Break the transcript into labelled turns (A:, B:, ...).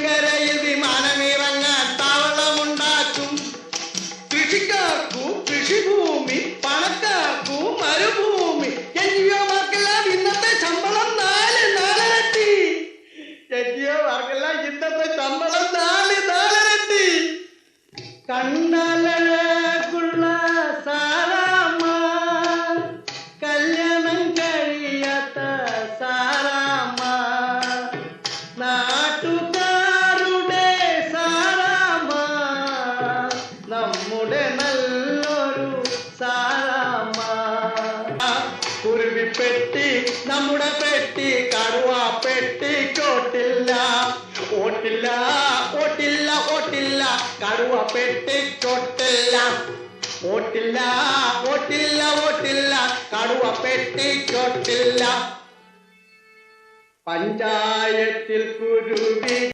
A: നെടുങ്കരയിൽ വിമാനമിറങ്ങാൻ താവളമുണ്ടാക്കും. കൃഷിക്കാർക്കു കൃഷിഭൂമി, പണക്കാർക്കു മരുഭൂമി. എൻജിഒമാർക്കെല്ലാം ഇന്നത്തെ ശമ്പളം നാലിരട്ടി. എൻജിഒമാർക്കെല്ലാം ഇന്നത്തെ ശമ്പളം നാലിരട്ടി. കണ്ടാലുള്ള സാറാമ്മ, കല്യാണം കഴിയാത്ത സാറാമ്മ, നാട്ടുകാരുടെ സാറാമ്മ, നമ്മുടെ നല്ലൊരു സാറാമ്മ. കുരുവിപ്പെട്ടി നമ്മുടെ പെട്ടി, കടുവാ പെട്ടിക്കോട്ടില്ല. ഓട്ടില്ല ഓട്ടില്ല ഓട്ടില്ല, കടുവ പെട്ടിക്കോട്ടില്ല. ഓട്ടില്ല ഓട്ടില്ല ഓട്ടില്ല, കടുവ പെട്ടിക്കോട്ടില്ല. പഞ്ചായത്തിൽ കുരുവി